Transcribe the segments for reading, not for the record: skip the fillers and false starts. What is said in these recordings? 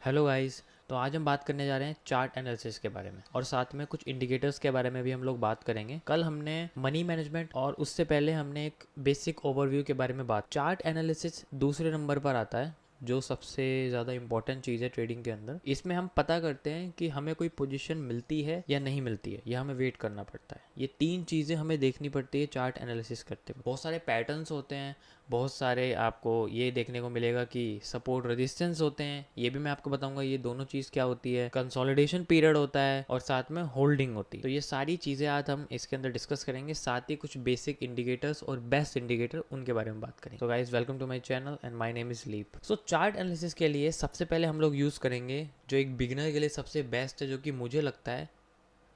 Hello guys. तो आज हम बात करने जा रहे हैं चार्ट एनालिसिस के बारे में और साथ में कुछ इंडिकेटर्स के बारे में भी हम लोग बात करेंगे। कल हमने मनी मैनेजमेंट और उससे पहले हमने एक बेसिक ओवरव्यू के बारे में बात। चार्ट एनालिसिस दूसरे नंबर पर आता है, जो सबसे ज़्यादा इंपॉर्टेंट चीज़ है ट्रेडिंग के अंदर। इसमें हम पता करते हैं कि हमें कोई पोजीशन मिलती है या नहीं मिलती है, या हमें वेट करना पड़ता है। ये तीन चीज़ें हमें देखनी पड़ती है चार्ट एनालिसिस करते हुए। बहुत सारे पैटर्न्स होते हैं, बहुत सारे आपको ये देखने को मिलेगा कि सपोर्ट रेजिस्टेंस होते हैं, ये भी मैं आपको बताऊंगा ये दोनों चीज़ क्या होती है। कंसोलिडेशन पीरियड होता है और साथ में होल्डिंग होती है। तो ये सारी चीज़ें आज हम इसके अंदर डिस्कस करेंगे, साथ ही कुछ बेसिक इंडिकेटर्स और बेस्ट इंडिकेटर उनके बारे में बात करेंगे। तो guys, welcome to my channel and my name is Leap. So chart analysis के लिए सबसे पहले हम लोग यूज़ करेंगे जो एक बिगिनर के लिए सबसे बेस्ट है, जो कि मुझे लगता है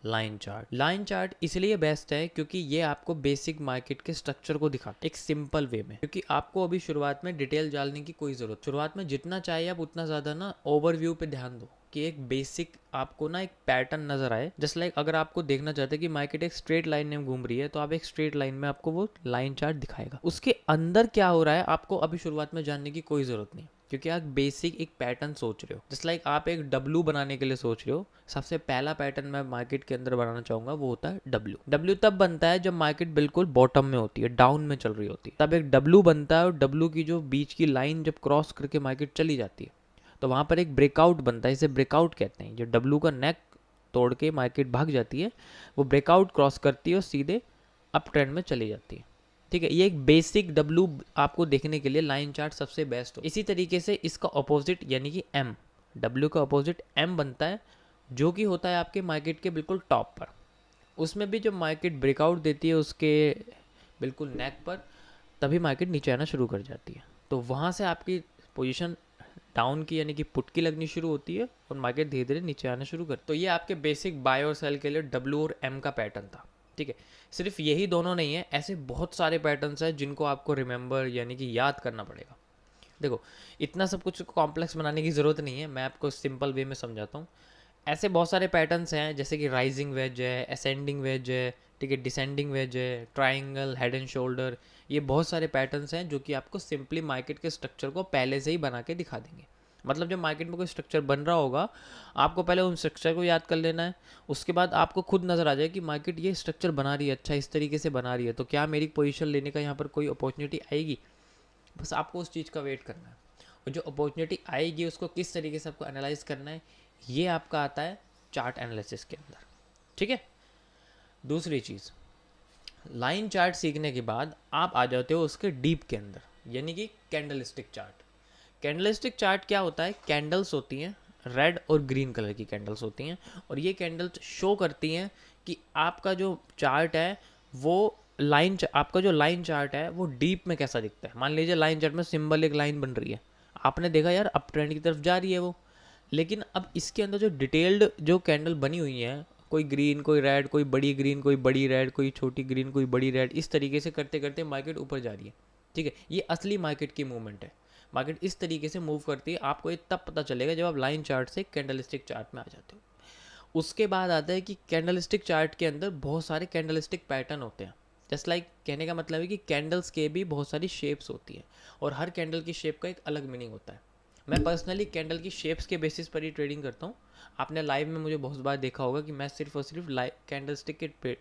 लाइन चार्ट। लाइन चार्ट इसलिए बेस्ट है क्योंकि ये आपको बेसिक मार्केट के स्ट्रक्चर को दिखाता है एक सिंपल वे में। क्योंकि आपको अभी शुरुआत में डिटेल डालने की कोई जरूरत, शुरुआत में जितना चाहिए आप उतना ज़्यादा ना ओवरव्यू पे ध्यान दो कि एक बेसिक आपको ना एक पैटर्न नजर आए। जस्ट लाइक अगर आपको देखना चाहते हैं कि मार्केट एक स्ट्रेट लाइन में घूम रही है, तो आप एक स्ट्रेट लाइन में आपको वो लाइन चार्ट दिखाएगा। उसके अंदर क्या हो रहा है आपको अभी शुरुआत में जानने की कोई जरूरत नहीं, क्योंकि आप बेसिक एक पैटर्न सोच रहे हो। जस्ट लाइक आप एक डब्लू बनाने के लिए सोच रहे हो। सबसे पहला पैटर्न मैं मार्केट के अंदर बनाना चाहूंगा, वो होता है डब्लू। डब्लू तब बनता है जब मार्केट बिल्कुल बॉटम में होती है, डाउन में चल रही होती है, तब एक डब्लू बनता है। और डब्लू की जो बीच की लाइन जब क्रॉस करके मार्केट चली जाती है, तो वहां पर एक ब्रेकआउट बनता है। इसे ब्रेकआउट कहते हैं। जो डब्लू का नेक तोड़ के मार्केट भाग जाती है, वो ब्रेकआउट क्रॉस करती है और सीधे अप ट्रेंड में चली जाती है। ठीक है, ये एक बेसिक डब्लू आपको देखने के लिए लाइन चार्ट सबसे बेस्ट हो। इसी तरीके से इसका अपोजिट यानी कि एम, डब्लू का अपोजिट एम बनता है, जो कि होता है आपके मार्केट के बिल्कुल टॉप पर। उसमें भी जब मार्केट ब्रेकआउट देती है उसके बिल्कुल नेक पर, तभी मार्केट नीचे आना शुरू कर जाती है। तो वहाँ से आपकी पोजीशन डाउन की यानी कि पुट की लगनी शुरू होती है और मार्केट धीरे धीरे नीचे आना शुरू कर। तो ये आपके बेसिक बाय और सेल के लिए डब्लू और एम का पैटर्न था। ठीक है, सिर्फ यही दोनों नहीं है, ऐसे बहुत सारे पैटर्न्स हैं जिनको आपको रिमेंबर यानी कि याद करना पड़ेगा। देखो, इतना सब कुछ कॉम्प्लेक्स बनाने की ज़रूरत नहीं है, मैं आपको सिंपल वे में समझाता हूँ। ऐसे बहुत सारे पैटर्न्स हैं, जैसे कि राइजिंग वेज है, असेंडिंग वेज है, ठीक है, डिसेंडिंग वेज है, ट्राइंगल, हेड एंड शोल्डर। ये बहुत सारे पैटर्न्स हैं जो कि आपको सिंपली मार्केट के स्ट्रक्चर को पहले से ही बना के दिखा देंगे। मतलब जब मार्केट में कोई स्ट्रक्चर बन रहा होगा, आपको पहले उन स्ट्रक्चर को याद कर लेना है। उसके बाद आपको खुद नज़र आ जाए कि मार्केट ये स्ट्रक्चर बना रही है, अच्छा इस तरीके से बना रही है, तो क्या मेरी पोजीशन लेने का यहाँ पर कोई अपॉर्चुनिटी आएगी। बस आपको उस चीज़ का वेट करना है, और जो अपॉर्चुनिटी आएगी उसको किस तरीके से आपको एनालाइज करना है, ये आपका आता है चार्ट एनालिसिस के अंदर। ठीक है, दूसरी चीज़, लाइन चार्ट सीखने के बाद आप आ जाते हो उसके डीप के अंदर, यानी कि कैंडलस्टिक चार्ट। कैंडलस्टिक चार्ट क्या होता है? कैंडल्स होती हैं, रेड और ग्रीन कलर की कैंडल्स होती हैं, और ये कैंडल्स शो करती हैं कि आपका जो चार्ट है वो आपका जो लाइन चार्ट है वो डीप में कैसा दिखता है। मान लीजिए लाइन चार्ट में सिंबल एक लाइन बन रही है, आपने देखा यार अप ट्रेंड की तरफ जा रही है वो, लेकिन अब इसके अंदर जो डिटेल्ड जो कैंडल बनी हुई है, कोई ग्रीन, कोई रेड, कोई बड़ी ग्रीन, कोई बड़ी रेड, कोई छोटी ग्रीन, कोई बड़ी रेड, इस तरीके से करते करते मार्केट ऊपर जा रही है। ठीक है, ये असली मार्केट की मूवमेंट है। मार्केट इस तरीके से मूव करती है, आपको ये तब पता चलेगा जब आप लाइन चार्ट से कैंडलस्टिक चार्ट में आ जाते हो। उसके बाद आता है कि कैंडलस्टिक चार्ट के अंदर बहुत सारे कैंडलस्टिक पैटर्न होते हैं। जस्ट लाइक कहने का मतलब है कि कैंडल्स के भी बहुत सारी शेप्स होती हैं, और हर कैंडल की शेप का एक अलग मीनिंग होता है। मैं पर्सनली कैंडल की शेप्स के बेसिस पर ही ट्रेडिंग करता हूँ। आपने लाइव में मुझे बहुत बार देखा होगा कि मैं सिर्फ और सिर्फ कैंडल स्टिक के पे।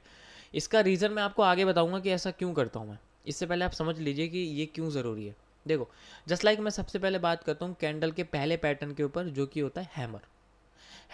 इसका रीज़न मैं आपको आगे बताऊंगा कि ऐसा क्यों करता हूँ मैं। इससे पहले आप समझ लीजिए कि ये क्यों ज़रूरी है। देखो, जस्ट लाइक मैं सबसे पहले बात करता हूँ कैंडल के पहले पैटर्न के ऊपर, जो कि होता है हैमर।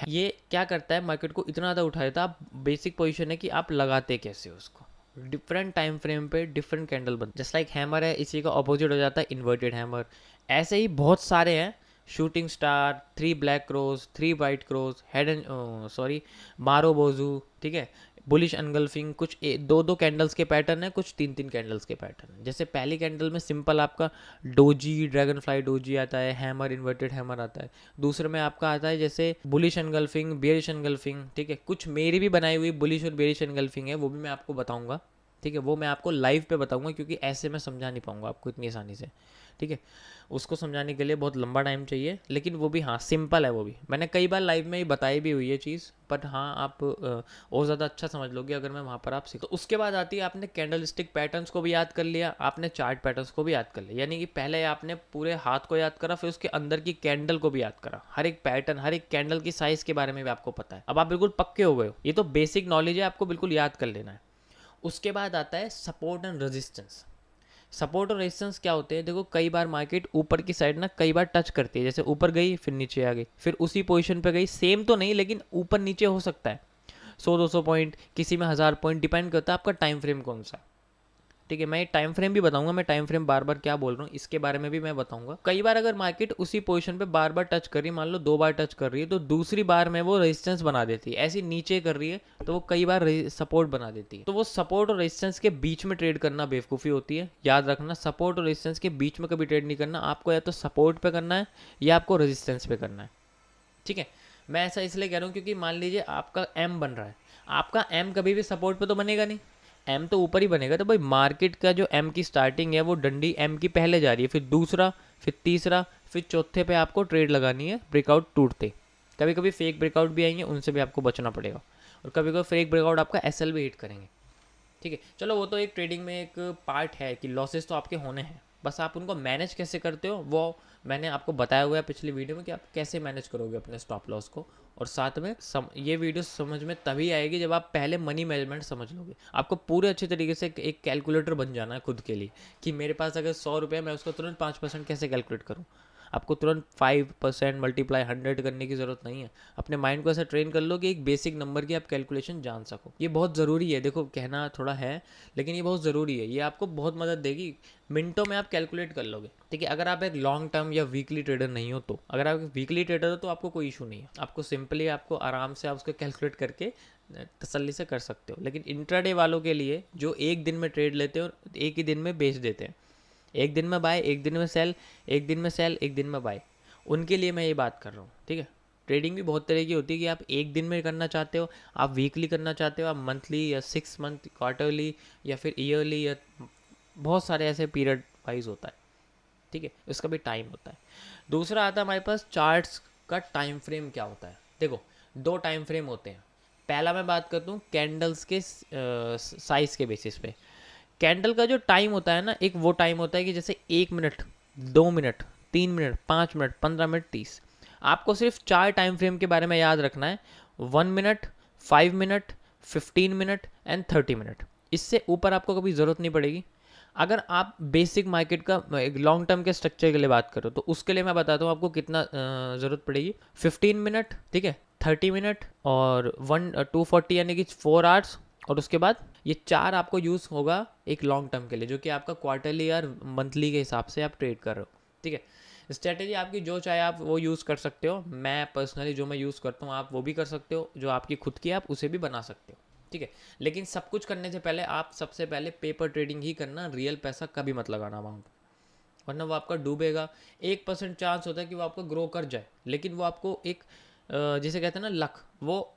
ये क्या करता है? मार्केट को इतना ज़्यादा उठा देता है। आप बेसिक पोजिशन है कि आप लगाते कैसे हो उसको, डिफरेंट टाइम फ्रेम पे डिफरेंट कैंडल बन। जस्ट लाइक हैमर है, इसी का अपोजिट हो जाता है इन्वर्टेड हैमर। ऐसे ही बहुत सारे हैं, shooting star, 3 black crows, 3 white crows, head and सॉरी मारो बोजू। ठीक है, बुलिश एनगल्फिंग, कुछ दो दो कैंडल्स के पैटर्न है, कुछ तीन तीन कैंडल्स के पैटर्न है। जैसे पहली कैंडल में सिंपल आपका डोजी, ड्रैगन फ्लाई डोजी आता है, हैमर, इन्वर्टेड हैमर आता है। दूसरे में आपका आता है जैसे बुलिश एनगल्फिंग, बेयरिश एनगल्फिंग। ठीक है, कुछ मेरी भी बनाई हुई बुलिश और बेयरिश एनगल्फिंग है, वो भी मैं आपको बताऊंगा। ठीक है, वो मैं आपको लाइव पे बताऊंगा, क्योंकि ऐसे मैं समझा नहीं पाऊंगा आपको इतनी आसानी से। ठीक है, उसको समझाने के लिए बहुत लंबा टाइम चाहिए, लेकिन वो भी हाँ सिंपल है। वो भी मैंने कई बार लाइव में ही बताई भी हुई है चीज़, बट हाँ आप और ज़्यादा अच्छा समझ लोगे अगर मैं वहाँ पर आप सीखो। तो उसके बाद आती है, आपने कैंडल स्टिक पैटर्न्स को भी याद कर लिया, आपने चार्ट पैटर्न्स को भी याद कर लिया, यानी कि पहले आपने पूरे हाथ को याद करा, फिर उसके अंदर की कैंडल को भी याद करा, हर एक पैटर्न, हर एक कैंडल की साइज़ के बारे में भी आपको पता है। अब आप बिल्कुल पक्के हो गए हो, ये तो बेसिक नॉलेज है, आपको बिल्कुल याद कर लेना है। उसके बाद आता है सपोर्ट एंड रेजिस्टेंस। सपोर्ट और रेजिस्टेंस क्या होते हैं, देखो कई बार मार्केट ऊपर की साइड ना कई बार टच करती है, जैसे ऊपर गई फिर नीचे आ गई, फिर उसी पोजीशन पे गई, सेम तो नहीं लेकिन ऊपर नीचे हो सकता है, 100-200 पॉइंट, किसी में 1000 पॉइंट, डिपेंड करता है आपका टाइम फ्रेम कौन सा है। ठीक है, मैं टाइम फ्रेम भी बताऊंगा, मैं टाइम फ्रेम बार बार क्या बोल रहा हूँ इसके बारे में भी मैं बताऊंगा। कई बार अगर मार्केट उसी पोजीशन पे बार बार टच कर रही है, मान लो 2 बार टच कर रही है, तो दूसरी बार में वो रेजिस्टेंस बना देती है, ऐसी नीचे कर रही है तो वो कई बार सपोर्ट बना देती है। तो वो सपोर्ट और रेजिस्टेंस के बीच में ट्रेड करना बेवकूफ़ी होती है, याद रखना। सपोर्ट और रेजिस्टेंस के बीच में कभी ट्रेड नहीं करना, आपको या तो सपोर्ट पे करना है या आपको रेजिस्टेंस पे करना है। ठीक है, मैं ऐसा इसलिए कह रहा हूँ क्योंकि मान लीजिए आपका एम बन रहा है, आपका एम कभी भी सपोर्ट पे तो बनेगा नहीं, एम तो ऊपर ही बनेगा। तो भाई मार्केट का जो एम की स्टार्टिंग है वो डंडी एम की पहले जा रही है, फिर दूसरा, फिर तीसरा, फिर चौथे पे आपको ट्रेड लगानी है ब्रेकआउट टूटते। कभी कभी फेक ब्रेकआउट भी आएंगे, उनसे भी आपको बचना पड़ेगा, और कभी कभी फेक ब्रेकआउट आपका एसएल भी हिट करेंगे। ठीक है, चलो वो तो एक ट्रेडिंग में एक पार्ट है कि लॉसेस तो आपके होने हैं, बस आप उनको मैनेज कैसे करते हो वो मैंने आपको बताया हुआ है पिछली वीडियो में कि आप कैसे मैनेज करोगे अपने स्टॉप लॉस को। और साथ में ये वीडियो समझ में तभी आएगी जब आप पहले मनी मैनेजमेंट समझ लोगे। आपको पूरे अच्छे तरीके से एक कैलकुलेटर बन जाना है खुद के लिए, कि मेरे पास अगर 100 रुपये, मैं उसको तुरंत 5% कैसे कैलकुलेट करूँ। आपको तुरंत 5% मल्टीप्लाई 100 करने की ज़रूरत नहीं है। अपने माइंड को ऐसा ट्रेन कर लो कि एक बेसिक नंबर की आप कैलकुलेशन जान सको। ये बहुत ज़रूरी है, देखो कहना थोड़ा है लेकिन ये बहुत ज़रूरी है, ये आपको बहुत मदद देगी। मिनटों में आप कैलकुलेट कर लोगे। ठीक है, अगर आप एक लॉन्ग टर्म या वीकली ट्रेडर नहीं हो, तो अगर आप वीकली ट्रेडर हो तो आपको कोई इशू नहीं है, आपको सिंपली आपको आराम से आप उसको कैलकुलेट करके तसल्ली से कर सकते हो। लेकिन इंट्राडे वालों के लिए जो एक दिन में ट्रेड लेते हैं और एक ही दिन में बेच देते हैं, एक दिन में बाय, एक दिन में सेल, एक दिन में सेल, एक दिन में बाय, उनके लिए मैं ये बात कर रहा हूँ। ठीक है, ट्रेडिंग भी बहुत तरह की होती है कि आप एक दिन में करना चाहते हो, आप वीकली करना चाहते हो, आप मंथली या 6 मंथ, क्वार्टरली या फिर ईयरली, या बहुत सारे ऐसे पीरियड वाइज होता है। ठीक है, इसका भी टाइम होता है। दूसरा आता है हमारे पास चार्ट्स का टाइम फ्रेम क्या होता है। देखो 2 टाइम फ्रेम होते हैं। पहला मैं बात करता हूँ कैंडल्स के साइज के बेसिस पे। कैंडल का जो टाइम होता है ना, एक वो टाइम होता है कि जैसे 1 minute, 2 minute, 3 minute, 5 minute, 15 minute, 30। आपको सिर्फ 4 टाइम फ्रेम के बारे में याद रखना है, 1 minute, 5 minute, 15 minute and 30 minute. इससे ऊपर आपको कभी ज़रूरत नहीं पड़ेगी। अगर आप बेसिक मार्केट का एक लॉन्ग टर्म के स्ट्रक्चर के लिए बात करो तो उसके लिए मैं बताता हूँ आपको कितना ज़रूरत पड़ेगी। 15 मिनट, ठीक है, 30 मिनट और 240 यानी कि 4 आवर्स, और उसके बाद ये 4 आपको यूज़ होगा एक लॉन्ग टर्म के लिए, जो कि आपका क्वार्टरली या मंथली के हिसाब से आप ट्रेड कर रहे हो। ठीक है, स्ट्रेटेजी आपकी जो चाहे आप वो यूज़ कर सकते हो। मैं पर्सनली जो मैं यूज़ करता हूँ आप वो भी कर सकते हो, जो आपकी खुद की आप उसे भी बना सकते हो। ठीक है, लेकिन सब कुछ करने से पहले आप सबसे पहले पेपर ट्रेडिंग ही करना, रियल पैसा कभी मत लगाना अमाउंट, वरना वो आपका डूबेगा। 1% चांस होता है कि वो आपका ग्रो कर जाए, लेकिन वो आपको एक जिसे कहते हैं ना लक, वो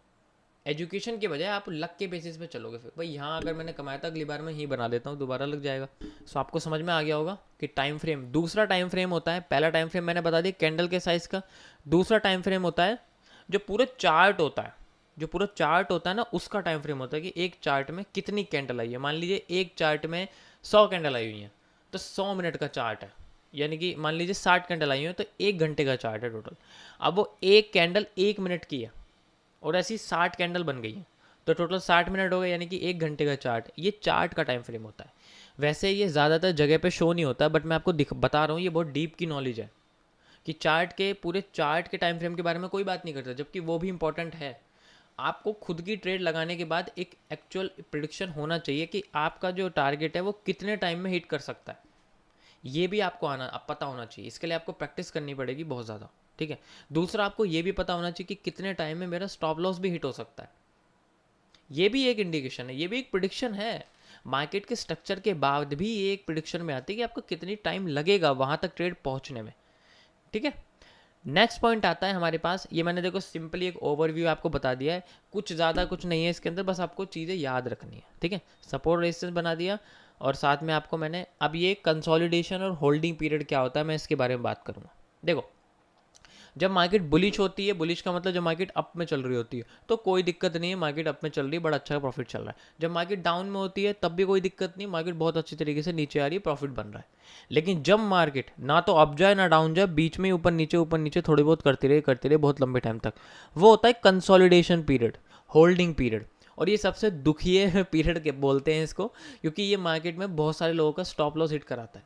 एजुकेशन के बजाय आप लक के बेसिस पे चलोगे। फिर भाई यहाँ अगर मैंने कमाया था अगली बार मैं ही बना देता हूँ, दोबारा लग जाएगा। सो आपको समझ में आ गया होगा कि टाइम फ्रेम, दूसरा टाइम फ्रेम होता है। पहला टाइम फ्रेम मैंने बता दिया कैंडल के साइज़ का। दूसरा टाइम फ्रेम होता है जो पूरे चार्ट होता है, जो पूरा चार्ट होता है ना उसका टाइम फ्रेम होता है कि एक चार्ट में कितनी कैंडल आई है। मान लीजिए एक चार्ट में 100 कैंडल आई हुई हैं तो 100 मिनट का चार्ट है, यानी कि मान लीजिए 60 कैंडल आई हुई हैं तो 1 घंटे का चार्ट है टोटल। अब वो एक कैंडल 1 मिनट की है और ऐसी 60 कैंडल बन गई हैं तो टोटल 60 मिनट हो गए, यानी कि 1 घंटे का चार्ट। ये चार्ट का टाइम फ्रेम होता है। वैसे ये ज़्यादातर जगह पे शो नहीं होता, बट मैं आपको बता रहा हूँ, ये बहुत डीप की नॉलेज है कि चार्ट के पूरे चार्ट के टाइम फ्रेम के बारे में कोई बात नहीं करता, जबकि वो भी इंपॉर्टेंट है। आपको खुद की ट्रेड लगाने के बाद एक एक्चुअल प्रिडिक्शन होना चाहिए कि आपका जो टारगेट है वो कितने टाइम में हिट कर सकता है। ये भी आपको पता होना चाहिए। इसके लिए आपको प्रैक्टिस करनी पड़ेगी बहुत ज़्यादा। ठीक है, दूसरा आपको ये भी पता होना चाहिए कि कितने टाइम में मेरा स्टॉप लॉस भी हिट हो सकता है। ये भी एक इंडिकेशन है, ये भी एक प्रिडिक्शन है। मार्केट के स्ट्रक्चर के बाद भी ये एक प्रिडिक्शन में आती है कि आपको कितनी टाइम लगेगा वहाँ तक ट्रेड पहुँचने में। ठीक है, नेक्स्ट पॉइंट आता है हमारे पास। ये मैंने देखो सिंपली एक ओवरव्यू आपको बता दिया है, कुछ ज़्यादा कुछ नहीं है इसके अंदर, बस आपको चीज़ें याद रखनी है। ठीक है, सपोर्ट रेजिस्टेंस बना दिया, और साथ में आपको मैंने अब ये कंसोलिडेशन और होल्डिंग पीरियड क्या होता है मैं इसके बारे में बात करूँगा। देखो, जब मार्केट बुलिश होती है, बुलिश का मतलब जब मार्केट अप में चल रही होती है तो कोई दिक्कत नहीं है, मार्केट अप में चल रही है, बड़ा अच्छा प्रॉफिट चल रहा है। जब मार्केट डाउन में होती है तब भी कोई दिक्कत नहीं, मार्केट बहुत अच्छी तरीके से नीचे आ रही है, प्रॉफिट बन रहा है। लेकिन जब मार्केट ना तो अप जाए ना डाउन जाए, बीच में ऊपर नीचे थोड़ी बहुत करते रहे बहुत लंबे टाइम तक, वो होता है कंसोलिडेशन पीरियड, होल्डिंग पीरियड। और ये सबसे दुखिए पीरियड के बोलते हैं इसको, क्योंकि ये मार्केट में बहुत सारे लोगों का स्टॉप लॉस हिट कराता है।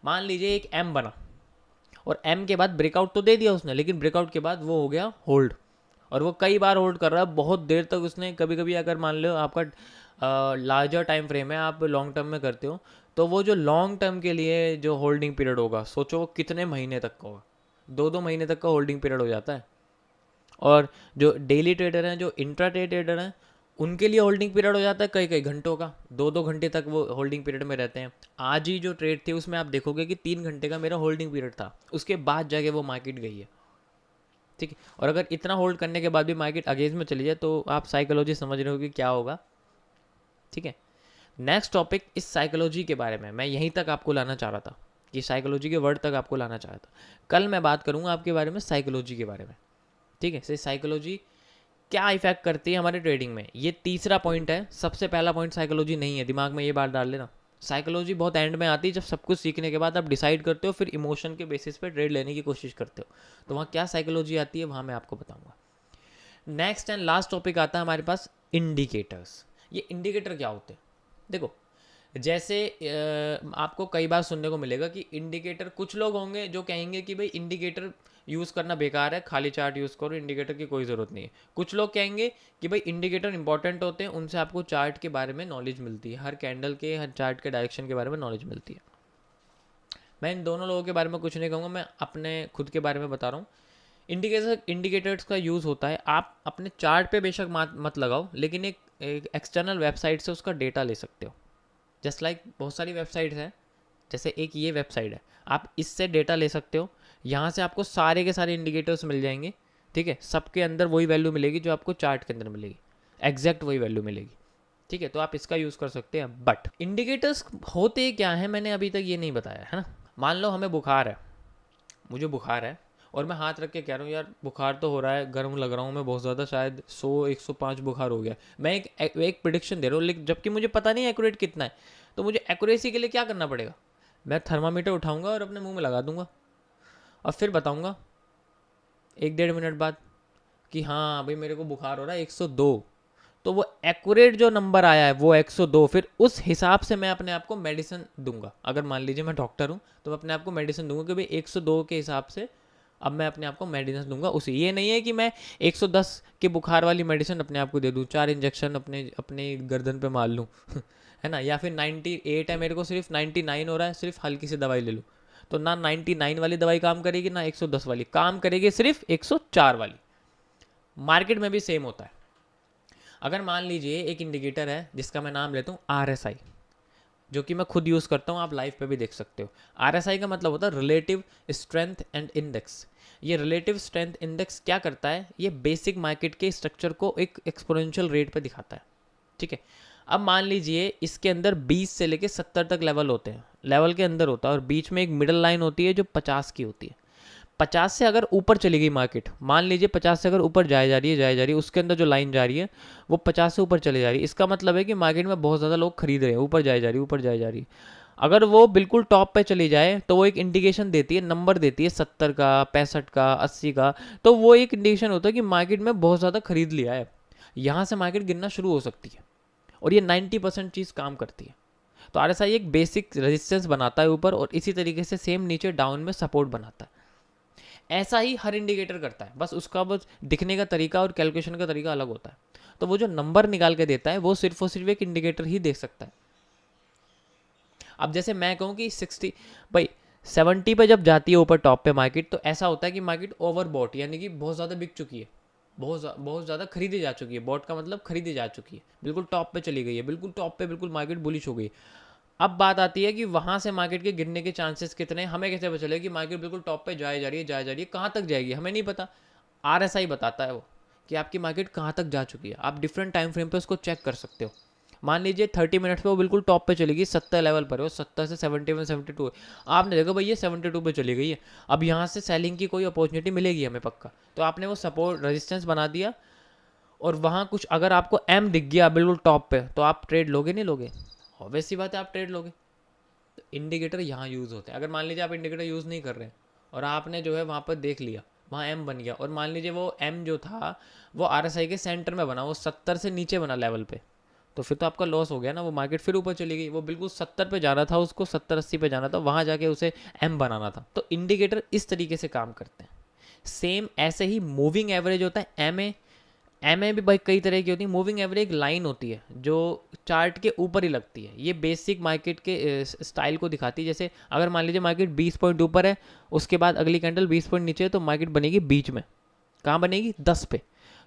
मान लीजिए एक एम बना और एम के बाद ब्रेकआउट तो दे दिया उसने, लेकिन ब्रेकआउट के बाद वो हो गया होल्ड, और वो कई बार होल्ड कर रहा है बहुत देर तक उसने। कभी कभी अगर मान लो आपका लार्जर टाइम फ्रेम है, आप लॉन्ग टर्म में करते हो, तो वो जो लॉन्ग टर्म के लिए जो होल्डिंग पीरियड होगा, सोचो वो कितने महीने तक का होगा, 2-2 महीने तक का होल्डिंग पीरियड हो जाता है। और जो डेली ट्रेडर हैं, जो इंट्राडे ट्रेडर हैं, उनके लिए होल्डिंग पीरियड हो जाता है कई कई घंटों का, 2-2 घंटे तक वो होल्डिंग पीरियड में रहते हैं। आज ही जो ट्रेड थे उसमें आप देखोगे कि 3 घंटे का मेरा होल्डिंग पीरियड था, उसके बाद जाके वो मार्केट गई है। ठीक है, और अगर इतना होल्ड करने के बाद भी मार्केट अगेंस्ट में चली जाए तो आप साइकोलॉजी समझ रहे हो कि क्या होगा। ठीक है, नेक्स्ट टॉपिक इस साइकोलॉजी के बारे में मैं यहीं तक आपको लाना चाह रहा था, कि साइकोलॉजी के वर्ड तक आपको लाना चाह रहा था। कल मैं बात करूंगा आपके बारे में साइकोलॉजी के बारे में। ठीक है, साइकोलॉजी क्या इफेक्ट करती है हमारे ट्रेडिंग में, ये तीसरा पॉइंट है। सबसे पहला पॉइंट साइकोलॉजी नहीं है, दिमाग में ये बात डाल लेना। साइकोलॉजी बहुत एंड में आती है, जब सब कुछ सीखने के बाद आप डिसाइड करते हो, फिर इमोशन के बेसिस पे ट्रेड लेने की कोशिश करते हो, तो वहाँ क्या साइकोलॉजी आती है वहाँ मैं आपको बताऊंगा। नेक्स्ट एंड लास्ट टॉपिक आता है हमारे पास इंडिकेटर्स। ये इंडिकेटर क्या होते हैं? देखो, जैसे आपको कई बार सुनने को मिलेगा कि इंडिकेटर, कुछ लोग होंगे जो कहेंगे कि भाई इंडिकेटर यूज़ करना बेकार है, खाली चार्ट यूज़ करो, इंडिकेटर की कोई ज़रूरत नहीं है। कुछ लोग कहेंगे कि भाई इंडिकेटर इंपॉर्टेंट होते हैं, उनसे आपको चार्ट के बारे में नॉलेज मिलती है, हर कैंडल के, हर चार्ट के डायरेक्शन के बारे में नॉलेज मिलती है। मैं इन दोनों लोगों के बारे में कुछ नहीं कहूँगा, मैं अपने खुद के बारे में बता रहा हूँ। इंडिकेटर्स का यूज़ होता है, आप अपने चार्ट पे बेशक मत लगाओ, लेकिन एक एक्सटर्नल वेबसाइट से उसका डेटा ले सकते हो। जस्ट लाइक बहुत सारी वेबसाइट्स हैं, जैसे एक ये वेबसाइट है, आप इससे डेटा ले सकते हो। यहाँ से आपको सारे के सारे इंडिकेटर्स मिल जाएंगे। ठीक है, सबके अंदर वही वैल्यू मिलेगी जो आपको चार्ट के अंदर मिलेगी, एग्जैक्ट वही वैल्यू मिलेगी। ठीक है, तो आप इसका यूज़ कर सकते हैं। बट इंडिकेटर्स होते क्या हैं मैंने अभी तक ये नहीं बताया है ना। मान लो हमें बुखार है, मुझे बुखार है और मैं हाथ रख के कह रहा हूँ यार बुखार तो हो रहा है, गर्म लग रहा हूँ मैं बहुत ज़्यादा, शायद 100-105 बुखार हो गया। मैं एक प्रिडिक्शन दे रहा हूँ, लेकिन जबकि मुझे पता नहीं एक्यूरेट कितना है। तो मुझे एक्यूरेसी के लिए क्या करना पड़ेगा? मैं थर्मामीटर उठाऊंगा और अपने मुंह में लगा दूंगा और फिर बताऊंगा 1-1.5 मिनट बाद कि हाँ भाई मेरे को बुखार हो रहा है 102। तो वो एक्यूरेट जो नंबर आया है वो 102, फिर उस हिसाब से मैं अपने आप को मेडिसिन दूंगा। अगर मान लीजिए मैं डॉक्टर हूँ तो मैं अपने आप को मेडिसिन दूंगा कि भाई 102 के हिसाब से अब मैं अपने आप को मेडिसिन दूंगा उसी। ये नहीं है कि मैं 110 के बुखार वाली मेडिसिन अपने आप को दे दूँ, 4 इंजेक्शन अपने गर्दन पे मार लूँ है ना, या फिर 98 है मेरे को, सिर्फ 99 हो रहा है, सिर्फ हल्की सी दवाई ले लूँ। तो ना 99 वाली दवाई काम करेगी ना 110 वाली, काम करेगी सिर्फ 104 वाली। मार्केट में भी सेम होता है। अगर मान लीजिए एक इंडिकेटर है जिसका मैं नाम लेता हूँ RSI, जो कि मैं खुद यूज़ करता हूँ, आप लाइव पे भी देख सकते हो। RSI का मतलब होता है रिलेटिव स्ट्रेंथ एंड इंडेक्स। ये रिलेटिव स्ट्रेंथ इंडेक्स क्या करता है? ये बेसिक मार्केट के स्ट्रक्चर को एक एक्सपोनेंशियल रेट पे दिखाता है। ठीक है, अब मान लीजिए इसके अंदर 20 से लेके 70 तक लेवल होते हैं, लेवल के अंदर होता है, और बीच में एक मिडल लाइन होती है जो 50 की होती है। 50 से अगर ऊपर चली गई मार्केट, मान लीजिए 50 से अगर ऊपर जाए जा रही है, उसके अंदर जो लाइन जा रही है वो 50 से ऊपर चली जा रही है, इसका मतलब है कि मार्केट में बहुत ज़्यादा लोग खरीद रहे हैं, ऊपर जाए जा रही है। अगर वो बिल्कुल टॉप पे चली जाए तो वो एक इंडिकेशन देती है, नंबर देती है 70 का, 65 का, 80 का, तो वो एक इंडिकेशन होता है कि मार्केट में बहुत ज़्यादा खरीद लिया है, यहाँ से मार्केट गिरना शुरू हो सकती है। और ये 90% चीज़ काम करती है। तो RSI एक बेसिक रेजिस्टेंस बनाता है ऊपर, और इसी तरीके से सेम नीचे डाउन में सपोर्ट बनाता है। ऐसा ही हर इंडिकेटर करता है, बस उसका बस दिखने का तरीका और कैलकुलेशन का तरीका अलग होता है। तो वो जो नंबर निकाल के देता है वो सिर्फ और सिर्फ एक इंडिकेटर ही देख सकता है। अब जैसे मैं कहूँ कि 60 भाई 70 पे जब जाती है ऊपर टॉप पे मार्केट, तो ऐसा होता है कि मार्केट ओवरबॉट, यानी कि बहुत ज़्यादा बिक चुकी है, बहुत ज़्यादा खरीदी जा चुकी है। बॉट का मतलब खरीदी जा चुकी है, बिल्कुल टॉप पे चली गई है, बिल्कुल टॉप पे, बिल्कुल मार्केट बुलिश हो गई। अब बात आती है कि वहाँ से मार्केट के गिरने के चांसेस कितने हैं, हमें कैसे पता चले कि मार्केट बिल्कुल टॉप पे जाए जा रही है, कहाँ तक जाएगी हमें नहीं पता। RSI बताता है वो कि आपकी मार्केट कहाँ तक जा चुकी है। आप डिफरेंट टाइम फ्रेम पे उसको चेक कर सकते हो। मान लीजिए 30 मिनट्स पे वो बिल्कुल टॉप पे चली गई, 70 लेवल पर है, वो 70 से 71 72 है, आपने देखा भाई ये 72 पे चली गई है, अब यहाँ से सेलिंग की कोई अपॉर्चुनिटी मिलेगी हमें पक्का, तो आपने वो सपोर्ट रेजिस्टेंस बना दिया और वहाँ कुछ अगर आपको एम दिख गया बिल्कुल टॉप पे, तो आप ट्रेड लोगे नहीं लोगे? ऑब्वियस सी बात है, आप ट्रेड लोगे। तो इंडिकेटर यहाँ यूज़ होते हैं। अगर मान लीजिए आप इंडिकेटर यूज़ नहीं कर रहे हैं और आपने जो है वहाँ पर देख लिया, वहाँ एम बन गया, और मान लीजिए वो एम जो था वो RSI के सेंटर में बना, वो 70 से नीचे बना लेवल पे, तो फिर तो आपका लॉस हो गया ना। वो मार्केट फिर ऊपर चली गई, वो बिल्कुल 70 पे जाना था, उसको 70-80 पे जाना था, वहाँ जाके उसे एम बनाना था। तो इंडिकेटर इस तरीके से काम करते हैं। सेम ऐसे ही मूविंग एवरेज होता है, एम ए भी भाई कई तरह की होती है। मूविंग एवरेज एक लाइन होती है जो चार्ट के ऊपर ही लगती है, ये बेसिक मार्केट के स्टाइल को दिखाती है। जैसे अगर मान लीजिए मार्केट 20 पॉइंट ऊपर है, उसके बाद अगली कैंडल 20 पॉइंट नीचे है, तो मार्केट बनेगी बीच में, कहाँ बनेगी? 10 पे।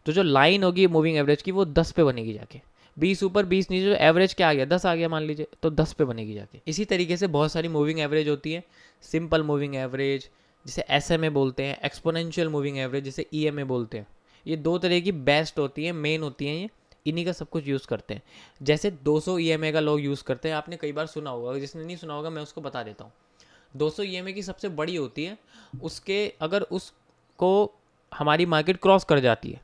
तो जो लाइन होगी मूविंग एवरेज की वो 10 पे बनेगी जाके, 20 ऊपर 20 नीचे, जो एवरेज क्या आ गया 10 आ गया मान लीजिए, तो 10 पे बनेगी जाके। इसी तरीके से बहुत सारी मूविंग एवरेज होती है। सिंपल मूविंग एवरेज जिसे SMA बोलते हैं, एक्सपोनेंशियल मूविंग एवरेज जिसे EMA बोलते हैं। ये दो तरह की बेस्ट होती हैं, मेन होती हैं, ये इन्हीं का सब कुछ यूज़ करते हैं। जैसे 200 EMA का लोग यूज़ करते हैं, आपने कई बार सुना होगा, जिसने नहीं सुना होगा मैं उसको बता देता हूँ। 200 EMA की सबसे बड़ी होती है, उसके अगर उसको हमारी मार्केट क्रॉस कर जाती है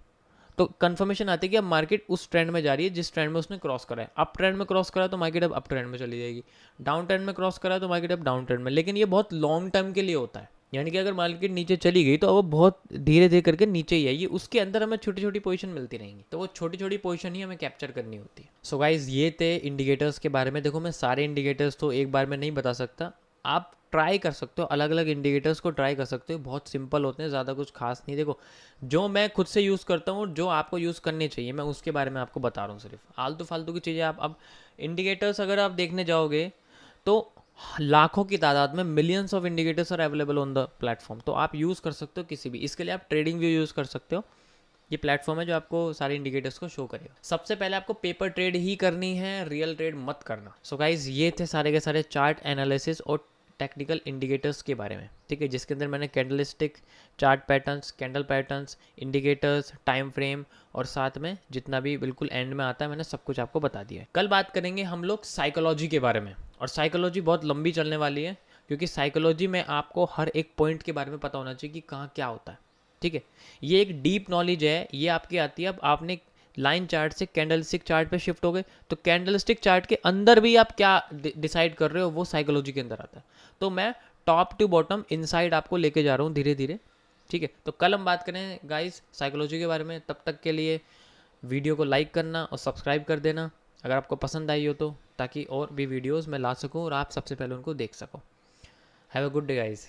तो कंफर्मेशन आती है कि अब मार्केट उस ट्रेंड में जा रही है जिस ट्रेंड में उसने क्रॉस करा है। अप ट्रेंड में क्रॉस करा तो मार्केट अब अप ट्रेंड में चली जाएगी, डाउन ट्रेंड में क्रॉस करा तो मार्केट अब डाउन ट्रेंड में। लेकिन ये बहुत लॉन्ग टर्म के लिए होता है, यानी कि अगर मार्केट नीचे चली गई तो वो बहुत धीरे धीरे करके नीचे ही आएगी, उसके अंदर हमें छोटी छोटी पोजीशन मिलती रहेंगी, तो वो छोटी छोटी पोजीशन ही हमें कैप्चर करनी होती है। सो गाइज ये थे इंडिकेटर्स के बारे में। देखो मैं सारे इंडिकेटर्स तो एक बार में नहीं बता सकता, आप ट्राई कर सकते हो, अलग अलग इंडिकेटर्स को ट्राई कर सकते हो, बहुत सिंपल होते हैं, ज़्यादा कुछ खास नहीं। देखो जो मैं खुद से यूज़ करता हूँ, जो आपको यूज़ करने चाहिए, मैं उसके बारे में आपको बता रहा हूँ। सिर्फ आलतू फालतू की चीज़ें आप अब इंडिकेटर्स अगर आप देखने जाओगे तो लाखों की तादाद में, millions of indicators are available on the platform, तो आप यूज़ कर सकते हो किसी भी। इसके लिए आप ट्रेडिंग व्यू यूज़ कर सकते हो, ये प्लेटफॉर्म है जो आपको सारे इंडिकेटर्स को शो करेगा। सबसे पहले आपको पेपर ट्रेड ही करनी है, रियल ट्रेड मत करना। सो गाइज ये थे सारे के सारे चार्ट एनालिसिस और टेक्निकल इंडिकेटर्स के बारे में, ठीक है, जिसके अंदर मैंने candlestick, chart patterns, candle patterns, indicators, time frame और साथ में जितना भी बिल्कुल एंड में आता है मैंने सब कुछ आपको बता दिया है। कल बात करेंगे हम लोग साइकोलॉजी के बारे में, और साइकोलॉजी बहुत लंबी चलने वाली है, क्योंकि साइकोलॉजी में आपको हर एक पॉइंट के बारे में पता होना चाहिए कि कहाँ क्या होता है, ठीक है। ये एक डीप नॉलेज है, ये आपकी आती है। अब आपने लाइन चार्ट से कैंडलस्टिक चार्ट पे शिफ्ट हो गए, तो कैंडलस्टिक चार्ट के अंदर भी आप क्या डिसाइड कर रहे हो वो साइकोलॉजी के अंदर आता है। तो मैं टॉप टू बॉटम इनसाइड आपको लेके जा रहा हूँ धीरे धीरे, ठीक है। तो कल हम बात करें गाइस साइकोलॉजी के बारे में। तब तक के लिए वीडियो को लाइक करना और सब्सक्राइब कर देना अगर आपको पसंद आई हो तो, ताकि और भी वीडियोज़ मैं ला सकूँ और आप सबसे पहले उनको देख सको। Have a good day guys.